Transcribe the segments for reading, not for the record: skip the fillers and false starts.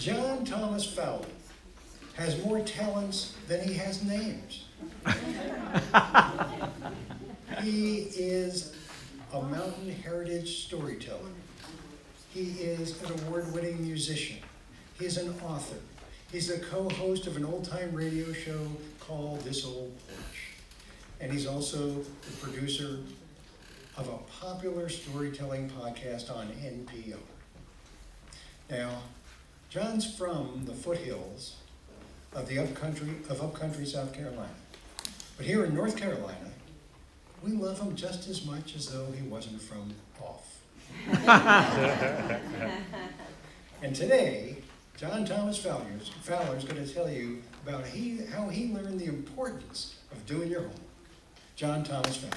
John Thomas Fowler has more talents than he has names. He is a Mountain Heritage storyteller. He is an award-winning musician. He's an author. He's the co-host of an old-time radio show called This Old Porch. And he's also the producer of a popular storytelling podcast on NPR. Now, John's from the foothills of upcountry South Carolina. But here in North Carolina, we love him just as much as though he wasn't from off. And today, John Thomas Fowler is going to tell you about how he learned the importance of doing your homework. John Thomas Fowler.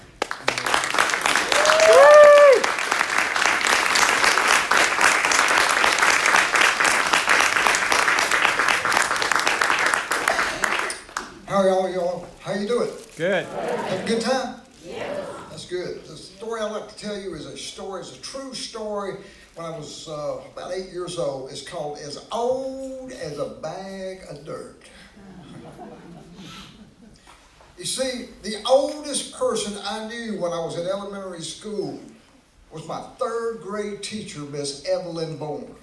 How are y'all? How you doing? Good. Have a good time? Yeah. That's good. The story I'd like to tell you is a true story. When I was about 8 years old, it's called As Old as a Bag of Dirt. You see, the oldest person I knew when I was in elementary school was my third grade teacher, Miss Evelyn Bourne.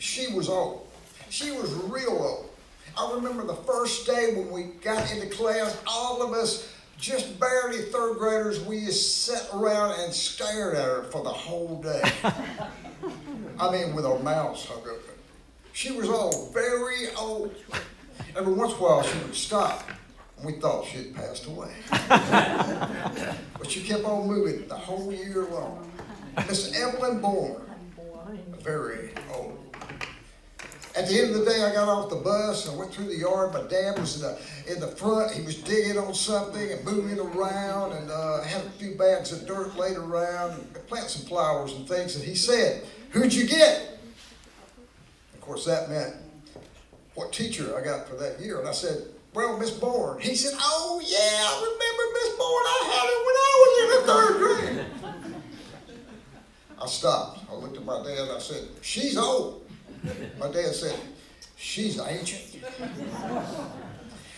She was old. She was real old. I remember the first day when we got into class, all of us, just barely third graders, we just sat around and stared at her for the whole day. I mean, with our mouths hung open. She was old, very old. Every once in a while, she would stop, and we thought she had passed away. But she kept on moving the whole year long. Miss Evelyn Bourne, very old. At the end of the day, I got off the bus and went through the yard. My dad was in the front. He was digging on something and moving around, and had a few bags of dirt laid around and planted some flowers and things. And he said, "Who'd you get?" Of course, that meant what teacher I got for that year. And I said, "Well, Miss Bourne." He said, "Oh, yeah, I remember Miss Bourne. I had her when I was in the third grade." I stopped. I looked at my dad and I said, "She's old." My dad said, "She's ancient."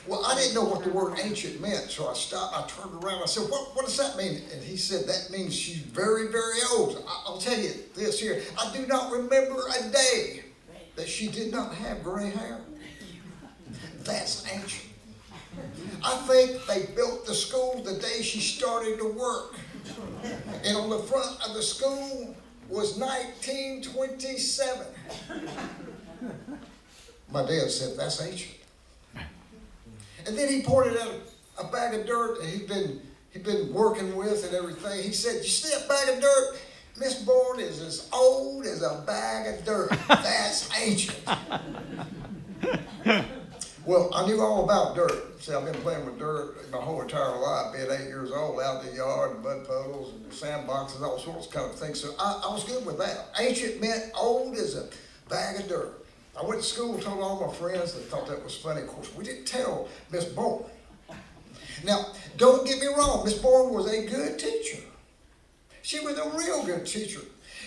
Well, I didn't know what the word ancient meant, so I stopped. I turned around. I said, what does that mean? And he said, "That means she's very, very old." I'll tell you this here. I do not remember a day that she did not have gray hair. That's ancient. I think they built the school the day she started to work. And on the front of the school was 1927. My dad said, "That's ancient." And then he pointed out a bag of dirt that he'd been working with and everything. He said, "You see that bag of dirt? Miss Bourne is as old as a bag of dirt. That's ancient." Well, I knew all about dirt. See, I've been playing with dirt my whole entire life, being 8 years old, out in the yard, and mud puddles, and sandboxes, all sorts of kind of things. So I was good with that. Ancient meant old as a bag of dirt. I went to school and told all my friends. They thought that was funny. Of course, we didn't tell Miss Bourne. Now, don't get me wrong. Miss Bourne was a good teacher. She was a real good teacher.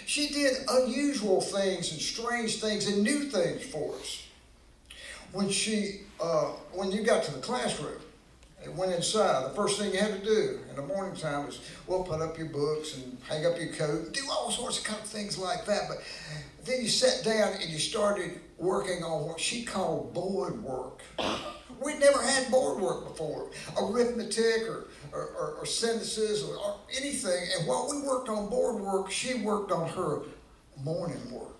She did unusual things and strange things and new things for us. When you got to the classroom and went inside, the first thing you had to do in the morning time was, well, put up your books and hang up your coat, and do all sorts of kind of things like that. But then you sat down and you started working on what she called board work. We'd never had board work before, arithmetic or sentences or anything. And while we worked on board work, she worked on her morning work.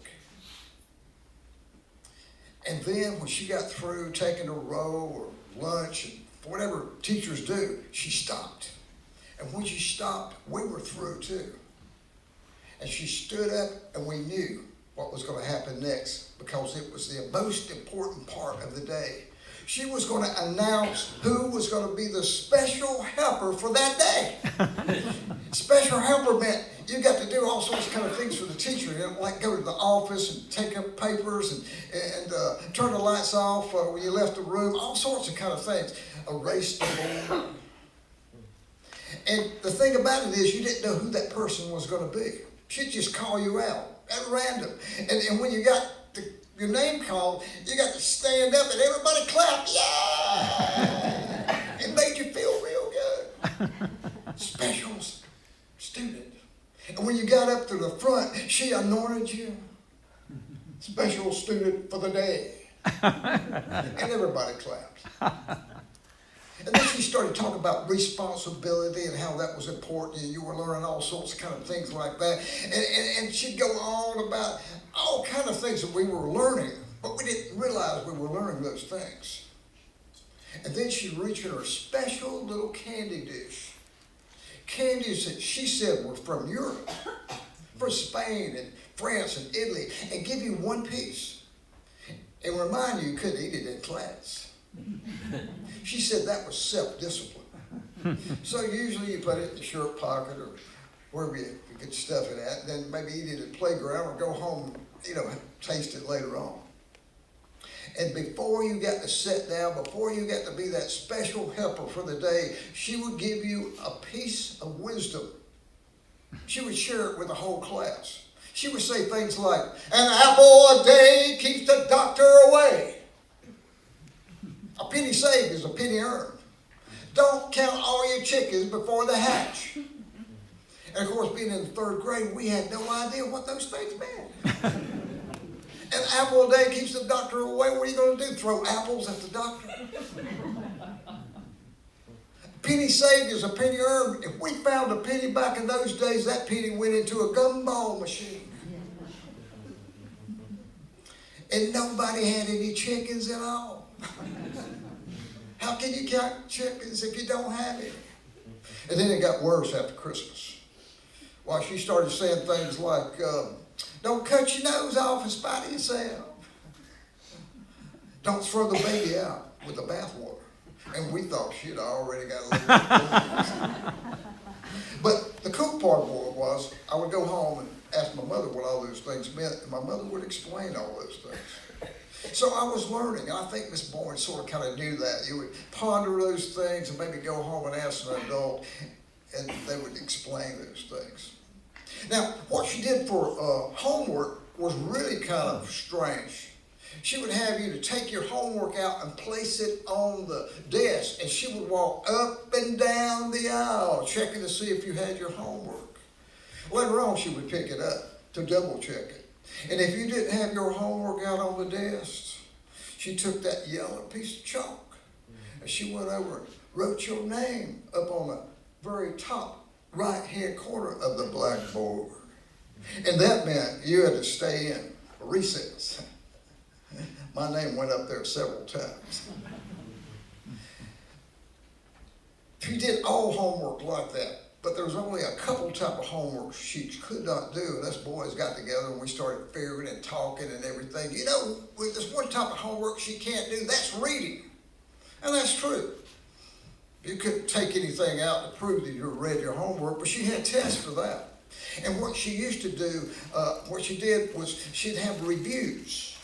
And then when she got through taking a roll or lunch, and whatever teachers do, she stopped. And when she stopped, we were through too. And she stood up and we knew what was going to happen next because it was the most important part of the day. She was going to announce who was going to be the special helper for that day. Special helper meant you got to do all sorts of kind of things for the teacher. You know, like go to the office and take up papers and turn the lights off when you left the room, all sorts of kind of things. Erase the board. And the thing about it is you didn't know who that person was going to be. She'd just call you out at random. And when you got to your name called, you got to stand up and everybody clap. Yeah! It made you feel real good. Special student. And when you got up to the front, she anointed you. Special student for the day. And everybody clapped. And then she started talking about responsibility and how that was important, and you were learning all sorts of kind of things like that. And she'd go on about all kind of things that we were learning, but we didn't realize we were learning those things. And then she'd reach in her special little candy dish. Candies that she said were from Europe, from Spain and France and Italy, and give you one piece and remind you couldn't eat it in class. She said that was self-discipline. So usually you put it in the shirt pocket or wherever you could stuff it at, and then maybe eat it at the playground or go home, taste it later on. And before you got to sit down, before you got to be that special helper for the day, she would give you a piece of wisdom. She would share it with the whole class. She would say things like, "An apple a day keeps the doctor away. A penny saved is a penny earned. Don't count all your chickens before they hatch." And of course, being in the third grade, we had no idea what those things meant. An apple a day keeps the doctor away. What are you going to do? Throw apples at the doctor? Penny saved is a penny earned. If we found a penny back in those days, that penny went into a gumball machine. And nobody had any chickens at all. How can you count chickens if you don't have any? And then it got worse after Christmas. Well, she started saying things like, "Don't cut your nose off in spite of yourself. Don't throw the baby out with the bathwater." And we thought she'd already got a little bit. But the cool part of it was, I would go home and ask my mother what all those things meant, and my mother would explain all those things. So I was learning, and I think Miss Bourne sort of kind of knew that. You would ponder those things and maybe go home and ask an adult, and they would explain those things. Now, what she did for homework was really kind of strange. She would have you to take your homework out and place it on the desk, and she would walk up and down the aisle checking to see if you had your homework. Later on, she would pick it up to double check it. And if you didn't have your homework out on the desk, she took that yellow piece of chalk and she went over and wrote your name up on the very top right-hand corner of the blackboard. And that meant you had to stay in recess. My name went up there several times. She did all homework like that, but there was only a couple type of homework she could not do, and us boys got together and we started figuring and talking and everything. With this one type of homework she can't do, that's reading. And that's true. You couldn't take anything out to prove that you read your homework, but she had tests for that. And what she used to do, what she did was she'd have reviews,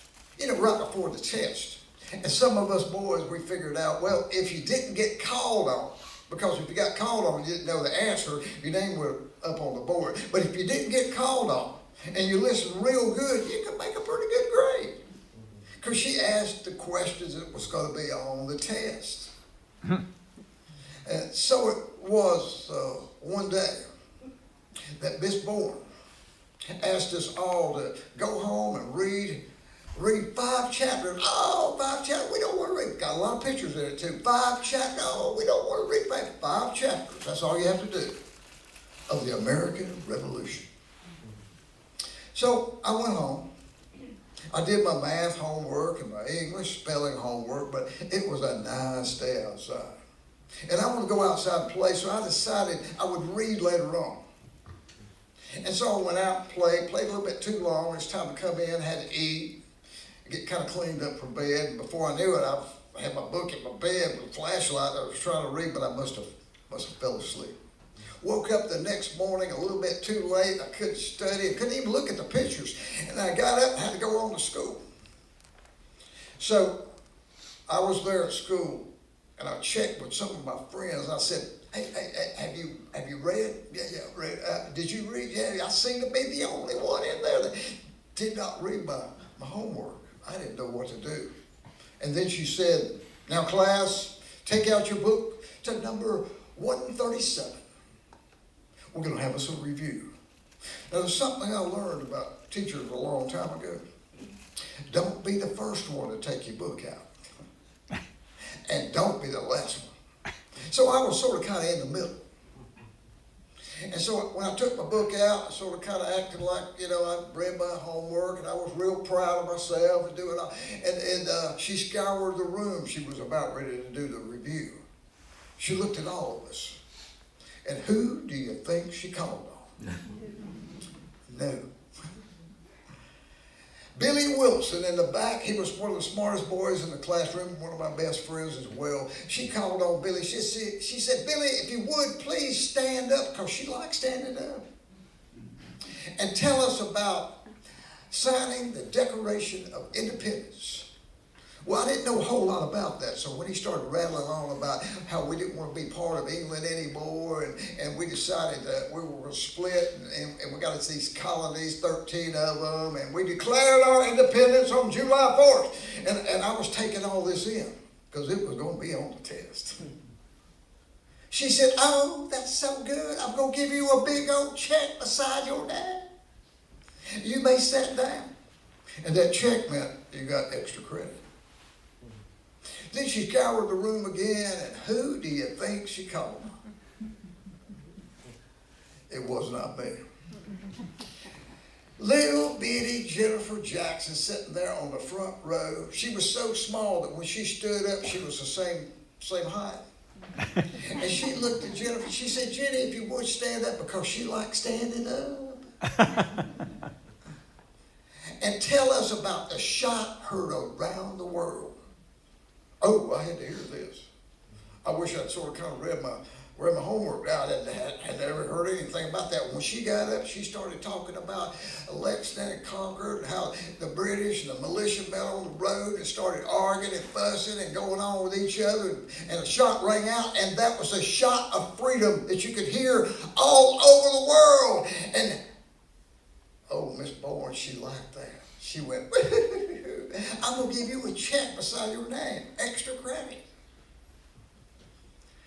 right before the test. And some of us boys, we figured out, well, if you didn't get called on, because if you got called on and you didn't know the answer, your name was up on the board. But if you didn't get called on and you listened real good, you could make a pretty good grade. Because she asked the questions that was going to be on the test. And so it was one day that Miss Bourne asked us all to go home and read 5 chapters. Oh, 5 chapters, we don't want to read. Got a lot of pictures in it too. 5 chapters, no, we don't want to read 5 chapters. That's all you have to do of the American Revolution. So I went home. I did my math homework and my English spelling homework, but it was a nice day outside. And I wanted to go outside and play, so I decided I would read later on. And so I went out and played a little bit too long. It's time to come in, had to eat, get kind of cleaned up for bed. And before I knew it, I had my book in my bed with a flashlight. I was trying to read, but I must have fell asleep. Woke up the next morning a little bit too late. I couldn't study. I couldn't even look at the pictures. And I got up and had to go on to school. So I was there at school, and I checked with some of my friends. I said, hey, have you read? Yeah, read. Did you read? Yeah, I seem to be the only one in there that did not read my homework. I didn't know what to do. And then she said, now class, take out your book to number 137. We're going to have us a review. Now, there's something I learned about teachers a long time ago. Don't be the first one to take your book out. And don't be the last one. So I was sort of kind of in the middle. And so when I took my book out, I sort of kind of acted like, I read my homework, and I was real proud of myself and doing all. And she scoured the room. She was about ready to do the review. She looked at all of us. And who do you think she called on? No. Billy Wilson in the back, he was one of the smartest boys in the classroom, one of my best friends as well. She called on Billy. She said, Billy, if you would, please stand up, because she likes standing up. And tell us about signing the Declaration of Independence. Well, I didn't know a whole lot about that, so when he started rattling on about how we didn't want to be part of England anymore, and we decided that we were going to split, and we got these colonies, 13 of them, and we declared our independence on July 4th. And I was taking all this in, because it was going to be on the test. She said, oh, that's so good. I'm going to give you a big old check beside your name. You may sit down. And that check meant you got extra credit. Then she scoured the room again, and who do you think she called? It was not me. Little bitty Jennifer Jackson sitting there on the front row. She was so small that when she stood up, she was the same height. And she looked at Jennifer. She said, Jenny, if you would stand up, because she likes standing up. And tell us about the shot heard around the world. Oh, I had to hear this. I wish I'd sort of kind of read my homework out. I had never heard anything about that. When she got up, she started talking about Lexington and Concord, and how the British and the militia met on the road and started arguing and fussing and going on with each other. And a shot rang out, and that was a shot of freedom that you could hear all over the world. And oh, Miss Bourne, she liked that. She went, I'm going to give you a check beside your name, extra credit.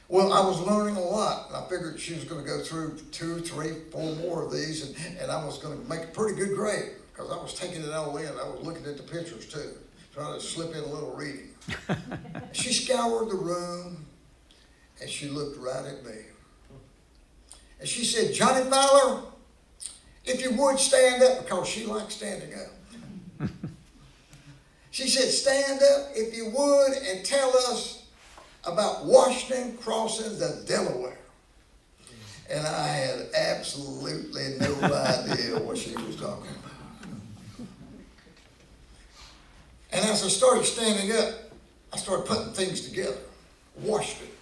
Well, I was learning a lot. I figured she was going to go through 2, 3, 4 more of these, and I was going to make a pretty good grade, because I was taking it all in. I was looking at the pictures too, trying to slip in a little reading. She scoured the room, and she looked right at me. And she said, Johnny Fowler, if you would stand up, because she likes standing up. She said, stand up if you would, and tell us about Washington crossing the Delaware. And I had absolutely no idea what she was talking about. And as I started standing up, I started putting things together. Washington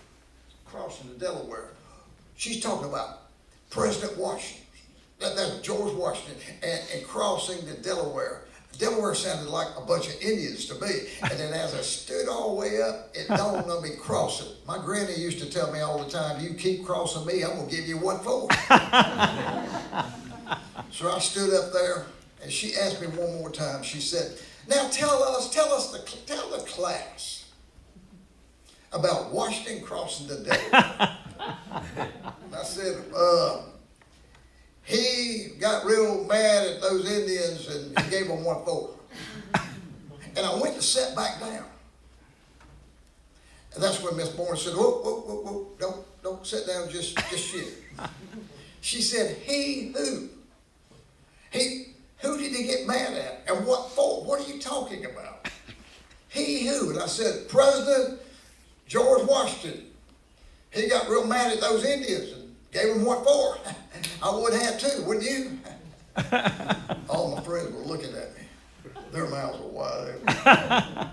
crossing the Delaware. She's talking about President Washington. That's George Washington, and crossing the Delaware. Delaware sounded like a bunch of Indians to me. And then as I stood all the way up, it dawned on me crossing. My granny used to tell me all the time, you keep crossing me, I'm going to give you what for. So I stood up there, and she asked me one more time. She said, now tell the class about Washington crossing the Delaware. And I said, he got real mad at those Indians, and he gave them what for. And I went to sit back down. And that's when Miss Bourne said, whoa, don't sit down just yet. She said, he who? Who did he get mad at? And what for? What are you talking about? He who? And I said, President George Washington. He got real mad at those Indians and gave them what for. I would have too, wouldn't you? All my friends were looking at me. Their mouths were wide open.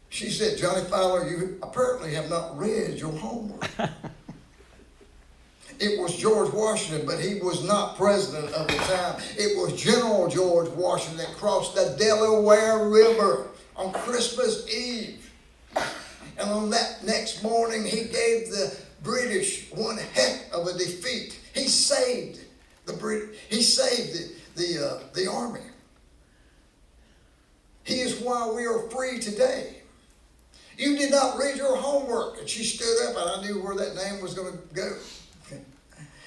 She said, Johnny Fowler, you apparently have not read your homework. It was George Washington, but he was not president of the time. It was General George Washington that crossed the Delaware River on Christmas Eve. And on that next morning, he gave the British one heck of a defeat. He saved the army. is why we are free today. You did not read your homework. And she stood up, and I knew where that name was going to go.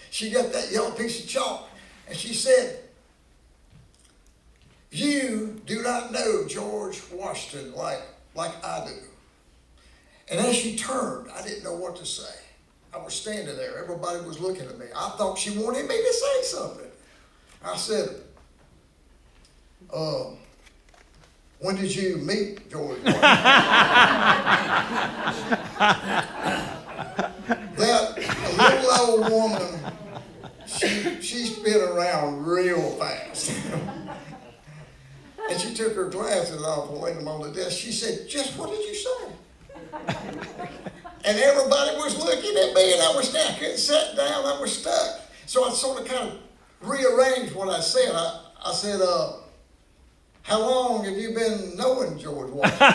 She got that yellow piece of chalk, and she said, you do not know George Washington like I do. And as she turned, I didn't know what to say. I was standing there. Everybody was looking at me. I thought she wanted me to say something. I said, when did you meet George Washington? That little old woman, she spin around real fast. And she took her glasses off and laid them on the desk. She said, just what did you say? And everybody was looking at me, and I couldn't sit down, I was stuck. So I sort of kind of rearranged what I said. I said, how long have you been knowing George Washington?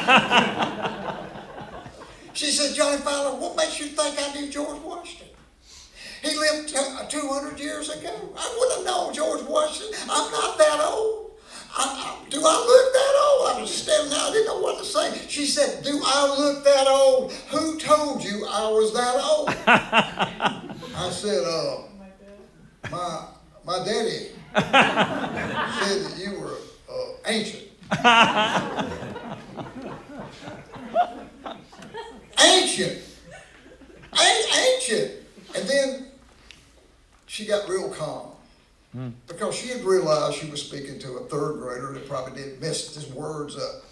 She said, Johnny Fowler, what makes you think I knew George Washington? He lived 200 years ago. I wouldn't have known George Washington. I'm not that old. Do I look that old? I was standing there, I didn't know what to say. She said, do I look that old? Who told you I was that old? I said, my daddy said that you were ancient. Ancient. Ancient. And then she got real calm. Because she had realized she was speaking to a third grader that probably did mess his words up.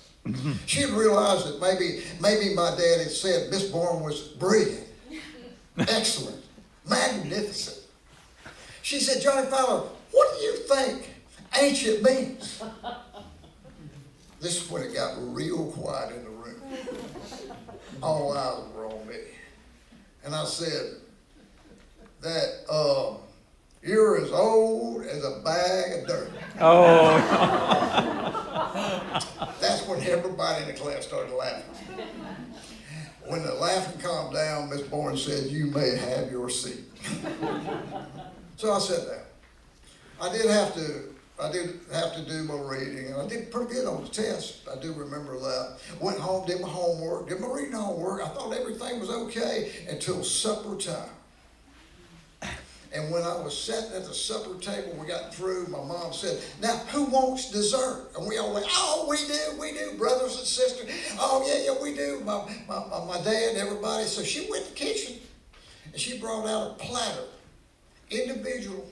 She had realized that maybe my dad had said Miss Bourne was brilliant, excellent, magnificent. She said, Johnny Fowler, what do you think ancient means? This is when it got real quiet in the room. All eyes were on me. And I said that, you're as old as a bag of dirt. Oh. That's when everybody in the class started laughing. When the laughing calmed down, Miss Bourne said, you may have your seat. So I sat down. I did have to do my reading, and I did pretty good on the test. I do remember that. Went home, did my homework, did my reading homework. I thought everything was okay until supper time. And when I was sitting at the supper table, we got through, my mom said, now, who wants dessert? And we all went, oh, we do, brothers and sisters. Oh, yeah, we do, my dad, everybody. So she went to the kitchen, and she brought out a platter, individual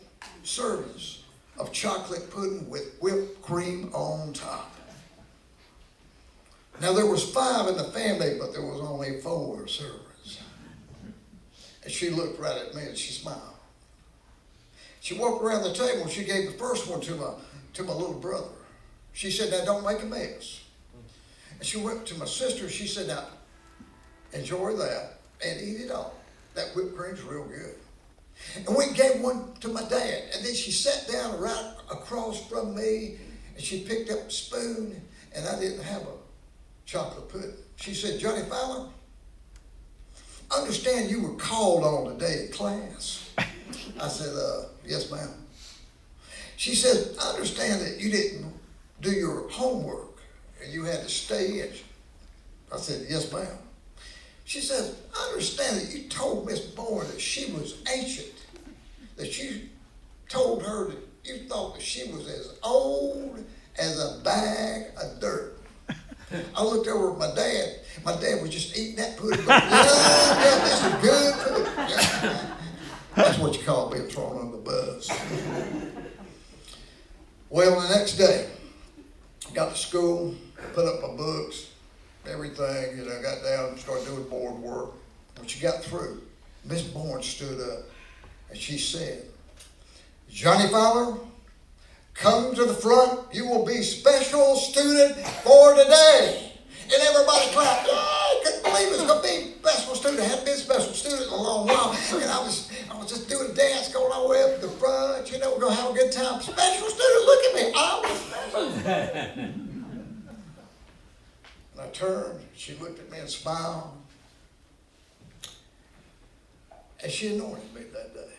servings of chocolate pudding with whipped cream on top. Now, there was 5 in the family, but there was only 4 servants. And she looked right at me, and she smiled. She walked around the table, and she gave the first one to my little brother. She said, now don't make a mess. And she went to my sister, she said, now enjoy that and eat it all. That whipped cream's real good. And we gave one to my dad. And then she sat down right across from me, and she picked up a spoon, and I didn't have a chocolate pudding. She said, Johnny Fowler, understand you were called on today in class. I said, yes, ma'am. She said, I understand that you didn't do your homework and you had to stay in. I said, yes, ma'am. She said, I understand that you told Miss Bourne that she was ancient, that you told her that you thought that she was as old as a bag of dirt. I looked over at my dad. My dad was just eating that pudding. Yeah, this is good pudding. Yeah. That's what you call being thrown under the bus. Well, the next day, got to school, put up my books, everything, got down and started doing board work. When she got through, Miss Bourne stood up and she said, Johnny Fowler, come to the front. You will be special student for today. And everybody clapped. Yeah, I couldn't believe it was going to be special student. I hadn't been special student in a long while. And I was just doing a dance going all the way up to the front. We're going to have a good time. Special student, look at me. I was special. And I turned. She looked at me and smiled. And she anointed me that day.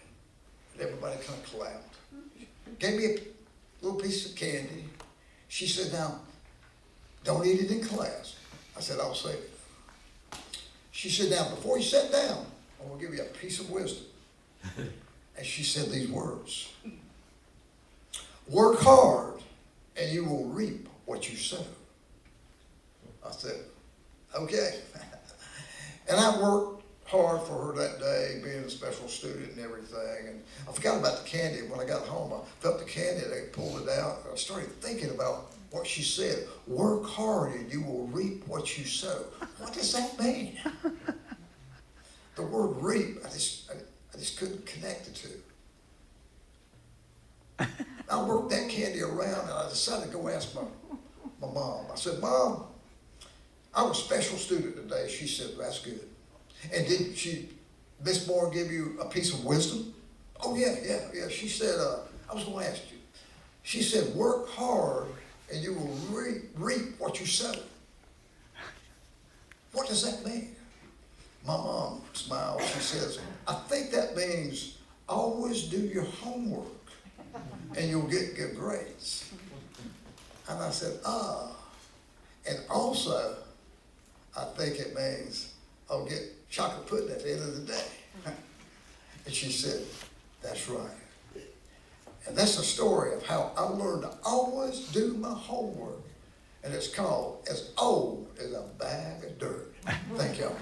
And everybody kind of clapped. Gave me a little piece of candy. She said, now, Don't eat it in class. I said, I'll save it. She said, now, before you sit down, I'm going to give you a piece of wisdom. And she said these words. Work hard, and you will reap what you sow. I said, okay. And I worked hard for her that day, being a special student and everything. And I forgot about the candy. When I got home, I felt the candy, they pulled it out. I started thinking about what she said. Work hard, and you will reap what you sow. What does that mean? The word reap, I just couldn't connect the two. I worked that candy around, and I decided to go ask my mom. I said, Mom, I was a special student today. She said, that's good. And did Miss Moore give you a piece of wisdom? Oh, yeah. She said, I was going to ask you. She said, work hard, and you will reap what you sow. What does that mean? My mom smiled. She says, I think that means always do your homework and you'll get good grades. And I said, and also, I think it means I'll get chocolate pudding at the end of the day. And she said, that's right. And that's the story of how I learned to always do my homework. And it's called As Old as a Bag of Dirt. Thank y'all.